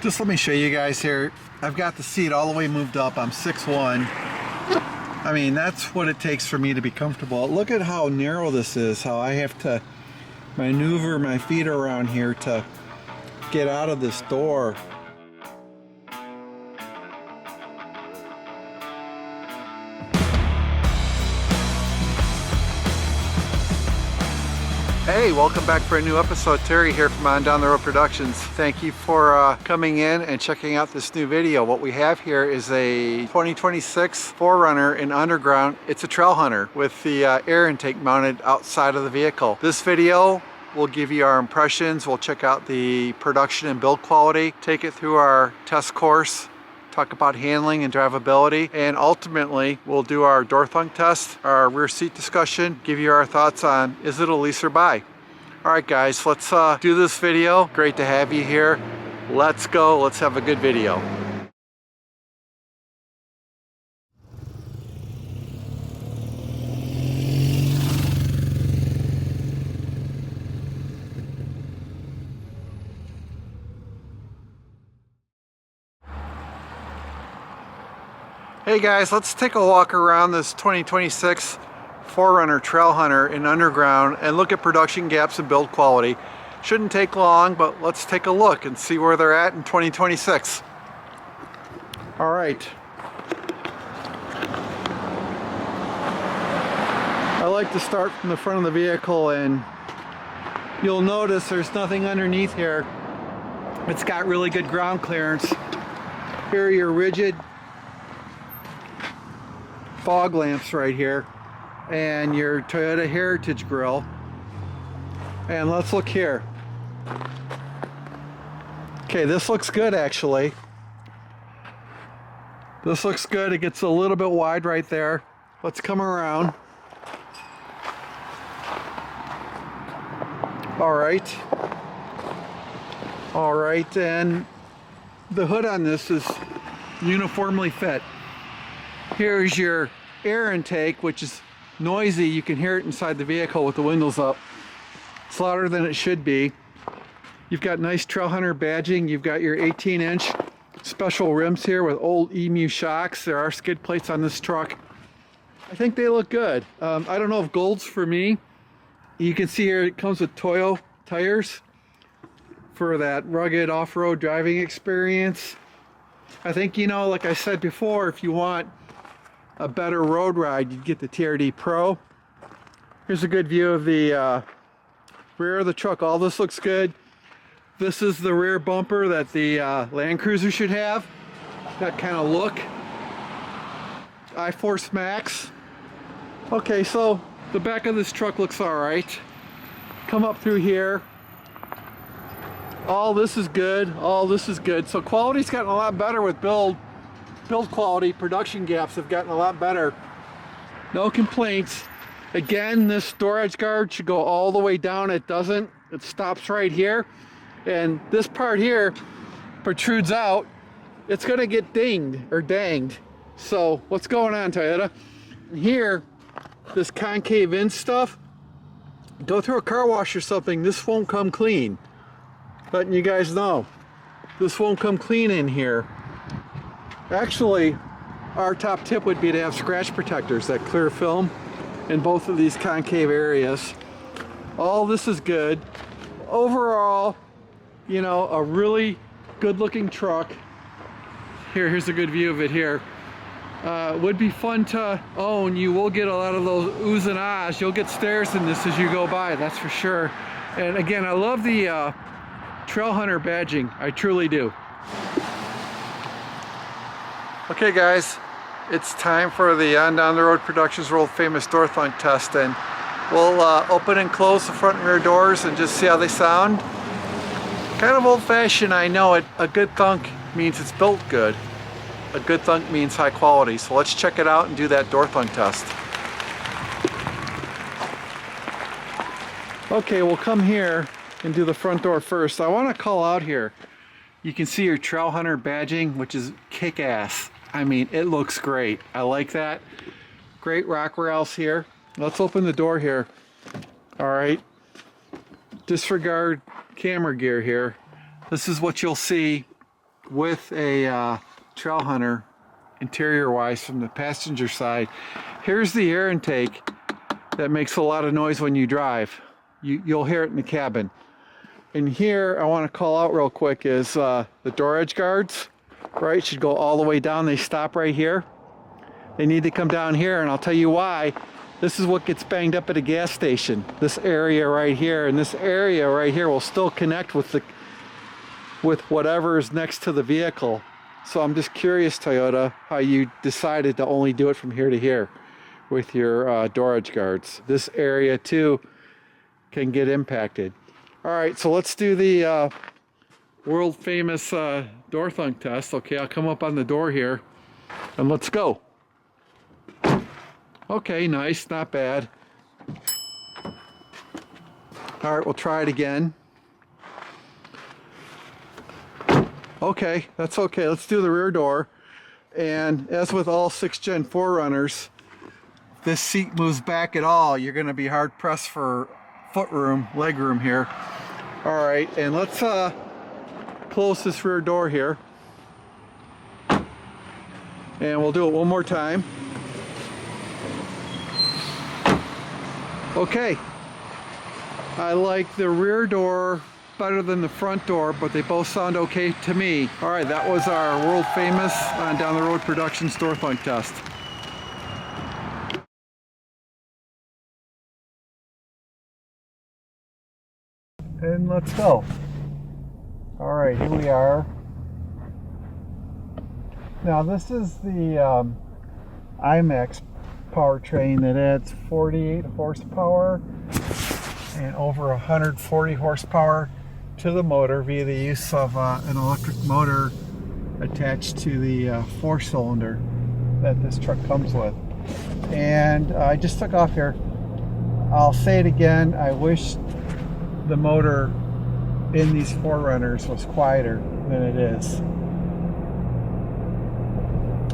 Just let me show you guys here. I've got the seat all the way moved up. I'm 6'1". I mean, that's what it takes for me to be comfortable. Look at how narrow this is, how I have to maneuver my feet around here to get out of this door. Hey, welcome back for a new episode. Terry here from On Down the Road Productions. Thank you for coming in and checking out this new video. What we have here is a 2026 4Runner in underground. It's a trail hunter with the air intake mounted outside of the vehicle. This video will give you our impressions. We'll check out the production and build quality, take it through our test course, talk about handling and drivability, and ultimately we'll do our door thunk test, our rear seat discussion, give you our thoughts on is it a lease or buy. Alright guys, let's do this video. Great to have you here. Let's go, let's have a good video. Hey guys, let's take a walk around this 2026 4Runner TrailHunter in underground and look at production gaps and build quality. Shouldn't take long, but let's take a look and see where they're at in 2026. All right. I like to start from the front of the vehicle, and you'll notice there's nothing underneath here. It's got really good ground clearance. Here are your rigid fog lamps right here, and your Toyota Heritage grille. And let's look here. Okay, this looks good actually. This looks good. It gets a little bit wide right there. Let's come around. All right. All right, and the hood on this is uniformly fit. Here's your air intake, which is noisy. You can hear it inside the vehicle with the windows up. It's louder than it should be. You've got nice TrailHunter badging. You've got your 18-inch special rims here with old Emu shocks. There are skid plates on this truck. I think they look good. I don't know if gold's for me. You can see here it comes with Toyo tires for that rugged off-road driving experience. I think, you know, like I said before, if you want a better road ride, you'd get the TRD Pro. Here's a good view of the rear of the truck. All this looks good. This is the rear bumper that the Land Cruiser should have. That kind of look. I-Force Max. Okay, so the back of this truck looks all right. Come up through here. All this is good. All this is good. So quality's gotten a lot better with build quality. Production gaps have gotten a lot better. No complaints. Again, this storage guard should go all the way down. It doesn't. It stops right here, and this part here protrudes out. It's gonna get dinged or danged. So what's going on, Toyota? Here, this concave in stuff, go through a car wash or something, this won't come clean. Letting you guys know, this won't come clean in here. Actually, our top tip would be to have scratch protectors that clear film in both of these concave areas. All this is good. Overall, you know, a really good looking truck. Here's a good view of it here. Would be fun to own. You will get a lot of those oohs and ahs. You'll get stares in this as you go by, that's for sure. And again, I love the TrailHunter badging. I truly do. Okay guys, it's time for the On Down the Road Productions world famous door thunk test, and we'll open and close the front and rear doors and just see how they sound. Kind of old-fashioned, I know it. A good thunk means it's built good. A good thunk means high quality. So let's check it out and do that door thunk test. Okay, we'll come here and do the front door first. I want to call out here. You can see your TrailHunter badging, which is kick-ass. I mean, it looks great. I like that. Great rock rails here. Let's open the door here. All right. Disregard camera gear here. This is what you'll see with a TrailHunter interior wise from the passenger side. Here's the air intake that makes a lot of noise when you drive. You'll hear it in the cabin. And here I want to call out real quick is the door edge guards, right, should go all the way down. They stop right here. They need to come down here, and I'll tell you why. This is what gets banged up at a gas station. This area right here, and this area right here will still connect with whatever is next to the vehicle. So I'm just curious, Toyota, how you decided to only do it from here to here with your door edge guards. This area too can get impacted. All right, so let's do the world famous door thunk test. Okay, I'll come up on the door here and let's go. Okay, nice, not bad. All right, we'll try it again. Okay, that's okay. Let's do the rear door. And as with all 6th Gen 4Runners, if this seat moves back at all, you're going to be hard pressed for foot room, leg room here. All right, and let's close this rear door here. And we'll do it one more time. Okay, I like the rear door better than the front door, but they both sound okay to me. All right, that was our world famous Down the Road Productions door thunk test. And let's go. All right, here we are. Now this is the IMAX powertrain that adds 48 horsepower and over 140 horsepower to the motor via the use of an electric motor attached to the 4-cylinder that this truck comes with. And I just took off here. I'll say it again, I wish the motor in these 4Runners was quieter than it is.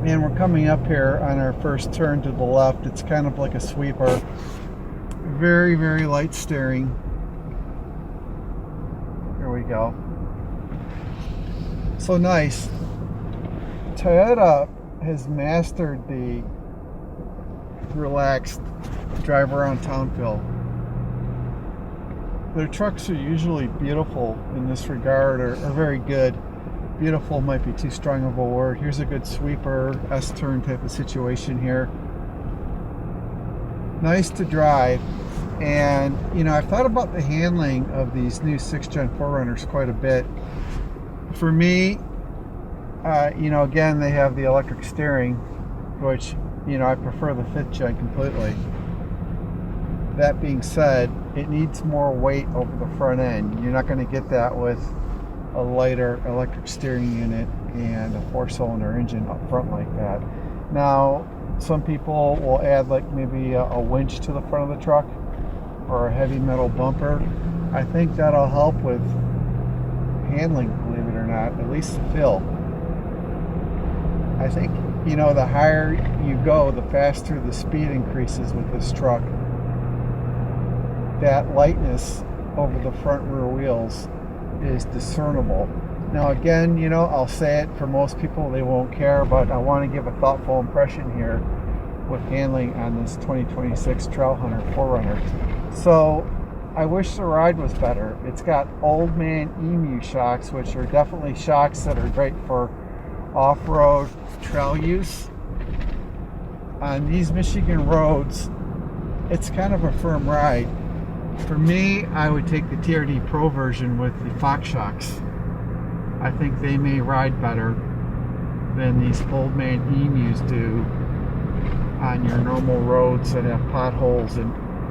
And we're coming up here on our first turn to the left. It's kind of like a sweeper. Very, very light steering. Here we go. So nice. Toyota has mastered the relaxed drive around town feel. Their trucks are usually beautiful in this regard, or very good. Beautiful might be too strong of a word. Here's a good sweeper, S-turn type of situation here. Nice to drive. And, you know, I've thought about the handling of these new 6th Gen 4Runners quite a bit. For me, you know, again, they have the electric steering, which, you know, I prefer the 5th Gen completely. That being said, it needs more weight over the front end. You're not going to get that with a lighter electric steering unit and a 4-cylinder engine up front like that. Now, some people will add like maybe a winch to the front of the truck or a heavy metal bumper. I think that'll help with handling, believe it or not, at least the feel. I think, you know, the higher you go, the faster the speed increases with this truck. That lightness over the front rear wheels is discernible. Now again, you know, I'll say it, for most people they won't care, but I want to give a thoughtful impression here with handling on this 2026 TrailHunter 4Runner. So I wish the ride was better. It's got old man emu shocks, which are definitely shocks that are great for off-road trail use. On these Michigan roads, it's kind of a firm ride. For me, I would take the TRD Pro version with the Fox shocks. I think they may ride better than these old man emus do on your normal roads that have potholes and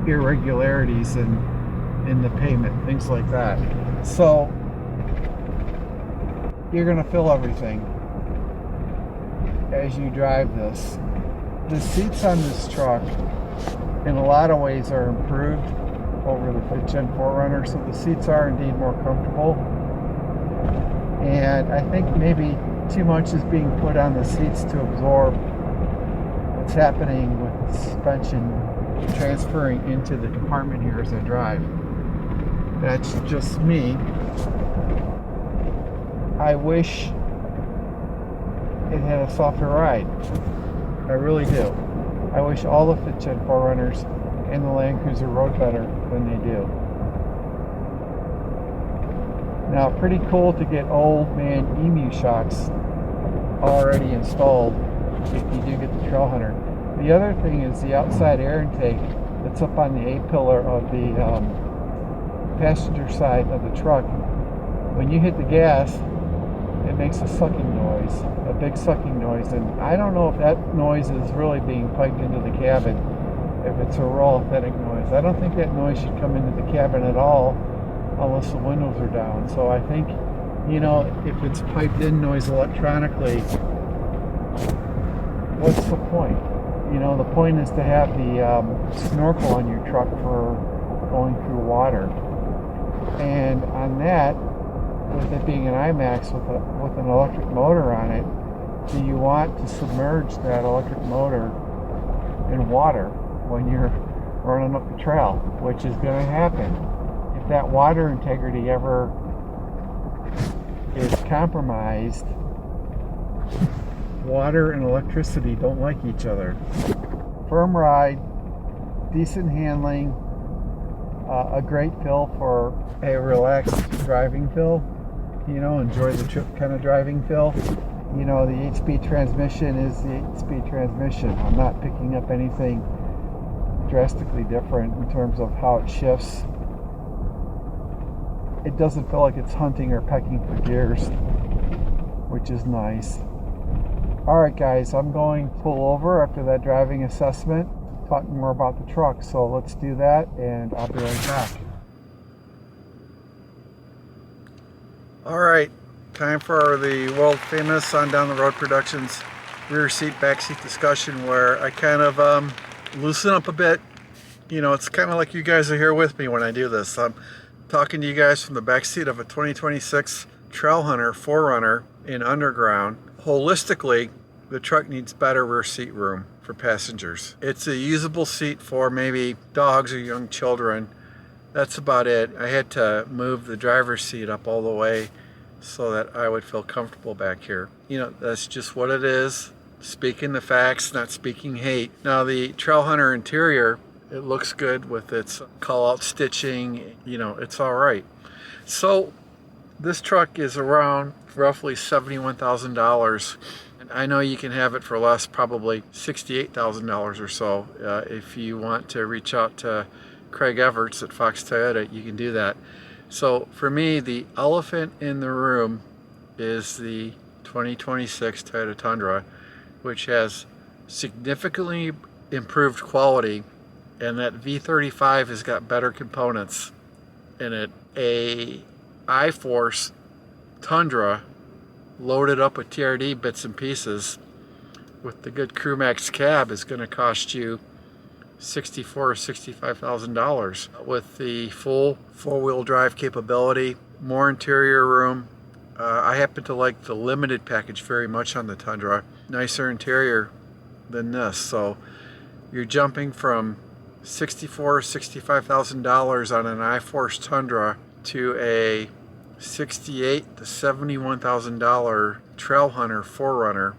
irregularities in the pavement, things like that. So you're going to feel everything as you drive this. The seats on this truck in a lot of ways are improved over the 5th Gen 4Runner, so the seats are indeed more comfortable. And I think maybe too much is being put on the seats to absorb what's happening with the suspension transferring into the compartment here as I drive. That's just me. I wish it had a softer ride. I really do. I wish all the 5th-gen 4Runners and the Land Cruiser rode better than they do. Now, pretty cool to get old man emu shocks already installed if you do get the TrailHunter. The other thing is the outside air intake that's up on the A-pillar of the passenger side of the truck. When you hit the gas, it makes a sucking noise, a big sucking noise, and I don't know if that noise is really being piped into the cabin, if it's a raw authentic noise. I don't think that noise should come into the cabin at all unless the windows are down. So I think, you know, if it's piped in noise electronically, what's the point? You know, the point is to have the snorkel on your truck for going through water. And on that, with it being an IMAX with an electric motor on it, do you want to submerge that electric motor in water when you're running up the trail, which is going to happen. If that water integrity ever is compromised, water and electricity don't like each other. Firm ride, decent handling, a great feel for a relaxed driving feel. You know, enjoy the trip kind of driving feel. You know, the 8-speed transmission is the 8-speed transmission. I'm not picking up anything drastically different in terms of how it shifts. It doesn't feel like it's hunting or pecking for gears, which is nice. Alright guys, I'm going to pull over after that driving assessment, talking more about the truck. So let's do that and I'll be right back. Alright, time for the world famous On Down the Road Productions rear seat, back seat discussion, where I kind of loosen up a bit. You know, it's kind of like you guys are here with me when I do this. I'm talking to you guys from the back seat of a 2026 TrailHunter 4Runner in underground. Holistically, the truck needs better rear seat room for passengers. It's a usable seat for maybe dogs or young children. That's about it. I had to move the driver's seat up all the way so that I would feel comfortable back here. You know, that's just what it is. Speaking the facts, not speaking hate. Now the TrailHunter interior, it looks good with its call-out stitching. You know, it's all right. So this truck is around roughly $71,000. And I know you can have it for less, probably $68,000 or so. If you want to reach out to Craig Everts at Fox Toyota, you can do that. So for me, the elephant in the room is the 2026 Toyota Tundra, which has significantly improved quality, and that V35 has got better components in it. A I-Force Tundra loaded up with TRD bits and pieces with the good CrewMax cab is going to cost you $64,000 or $65,000. With the full four-wheel drive capability, more interior room. I happen to like the limited package very much on the Tundra. Nicer interior than this. So you're jumping from $64,000 or $65,000 on an I-Force Tundra to a $68,000 to $71,000 TrailHunter 4Runner.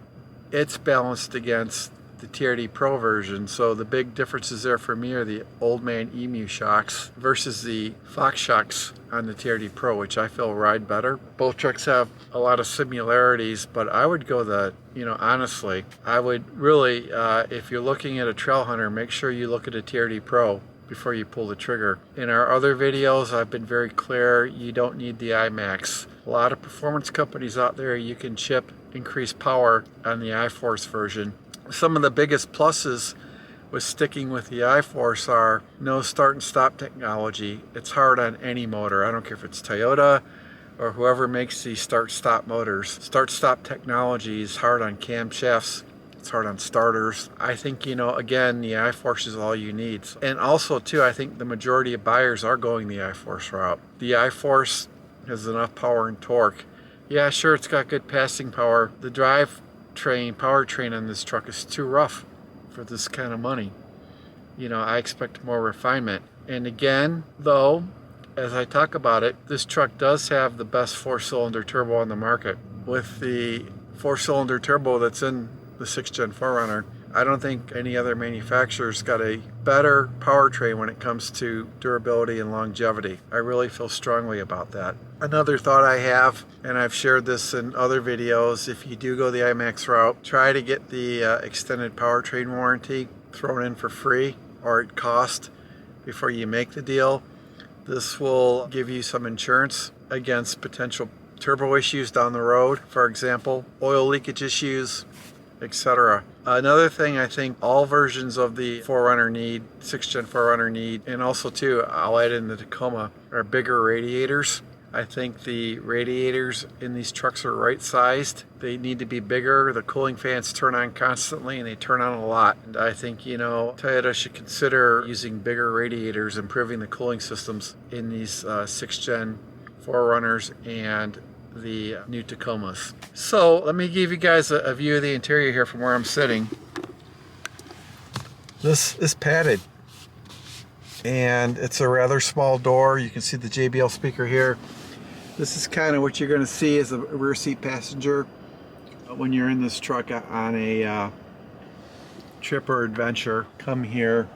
It's balanced against the TRD Pro version, so the big differences there for me are the old man emu shocks versus the Fox shocks on the TRD Pro, which I feel ride better. Both trucks have a lot of similarities, but I would go honestly, I would really, if you're looking at a TrailHunter, make sure you look at a TRD Pro before you pull the trigger. In our other videos, I've been very clear, you don't need the iMax. A lot of performance companies out there, you can chip increased power on the I-Force version. Some of the biggest pluses with sticking with the I-Force are no start and stop technology. It's hard on any motor. I don't care if it's Toyota or whoever makes these start-stop motors. Start-stop technology is hard on camshafts. It's hard on starters. I think, you know, again, the I-Force is all you need. And also, too, I think the majority of buyers are going the I-Force route. The I-Force has enough power and torque. Yeah, sure, it's got good passing power. The powertrain on this truck is too rough for this kind of money. You know, I expect more refinement. And again, though, as I talk about it, this truck does have the best 4-cylinder turbo on the market. With the 4-cylinder turbo that's in the 6th Gen 4Runner. I don't think any other manufacturer's got a better powertrain when it comes to durability and longevity. I really feel strongly about that. Another thought I have, and I've shared this in other videos, if you do go the IMAX route, try to get the extended powertrain warranty thrown in for free or at cost before you make the deal. This will give you some insurance against potential turbo issues down the road, for example, oil leakage issues, etc. Another thing I think all versions of the 4Runner need, 6th Gen 4Runner need, and also too, I'll add in the Tacoma, are bigger radiators. I think the radiators in these trucks are right sized. They need to be bigger. The cooling fans turn on constantly and they turn on a lot. And I think, you know, Toyota should consider using bigger radiators, improving the cooling systems in these 6th Gen 4Runners and the new Tacomas. So let me give you guys a view of the interior here from where I'm sitting. This is padded and it's a rather small door. You can see the JBL speaker here. This is kind of what you're going to see as a rear seat passenger when you're in this truck on a trip or adventure. Come here.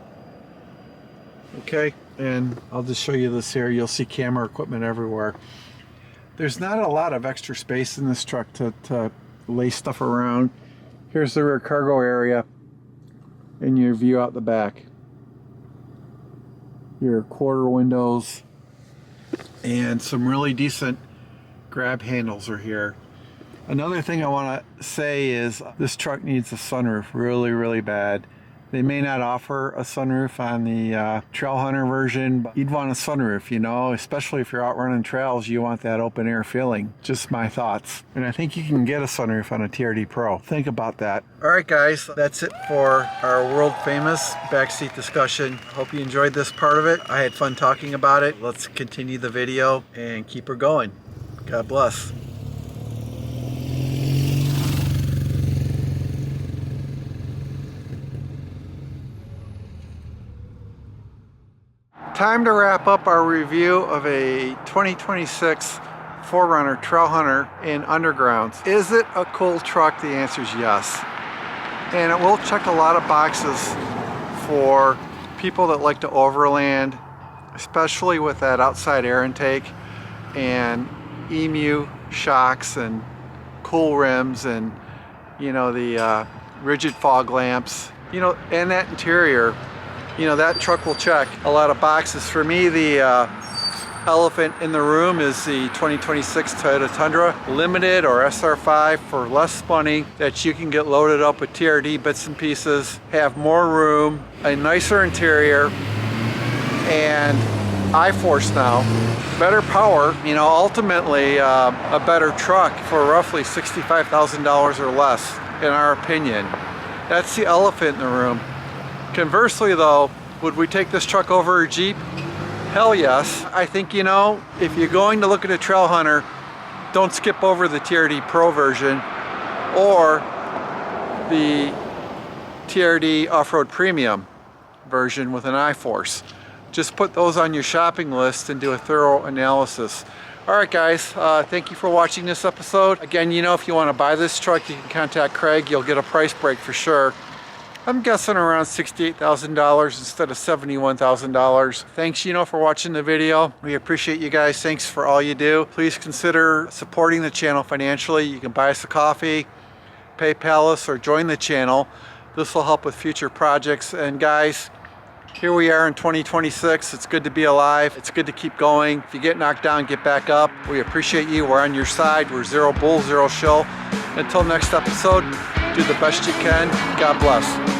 Okay, and I'll just show you this here. You'll see camera equipment everywhere. There's not a lot of extra space in this truck to lay stuff around. Here's the rear cargo area and your view out the back. Your quarter windows and some really decent grab handles are here. Another thing I want to say is this truck needs a sunroof really, really bad. They may not offer a sunroof on the TrailHunter version, but you'd want a sunroof, you know, especially if you're out running trails, you want that open air feeling. Just my thoughts. And I think you can get a sunroof on a TRD Pro. Think about that. All right, guys, that's it for our world famous backseat discussion. Hope you enjoyed this part of it. I had fun talking about it. Let's continue the video and keep her going. God bless. Time to wrap up our review of a 2026 4Runner TrailHunter in undergrounds. Is it a cool truck? The answer is yes. And it will check a lot of boxes for people that like to overland, especially with that outside air intake and EMU shocks and cool rims and, you know, the rigid fog lamps, you know, and that interior. You know, that truck will check a lot of boxes. For me, the elephant in the room is the 2026 Toyota Tundra Limited or SR5 for less money, that you can get loaded up with TRD bits and pieces, have more room, a nicer interior, and I-Force now. Better power, you know, ultimately a better truck for roughly $65,000 or less, in our opinion. That's the elephant in the room. Conversely though, would we take this truck over a Jeep? Hell yes. I think, you know, if you're going to look at a TrailHunter, don't skip over the TRD Pro version or the TRD Off-Road Premium version with an I-Force. Just put those on your shopping list and do a thorough analysis. Alright guys, thank you for watching this episode. Again, you know, if you want to buy this truck, you can contact Craig. You'll get a price break for sure. I'm guessing around $68,000 instead of $71,000. Thanks, you know, for watching the video. We appreciate you guys. Thanks for all you do. Please consider supporting the channel financially. You can buy us a coffee, PayPal us, or join the channel. This will help with future projects. And guys, here we are in 2026. It's good to be alive. It's good to keep going. If you get knocked down, get back up. We appreciate you. We're on your side. We're zero bull, zero shill. Until next episode, do the best you can. God bless.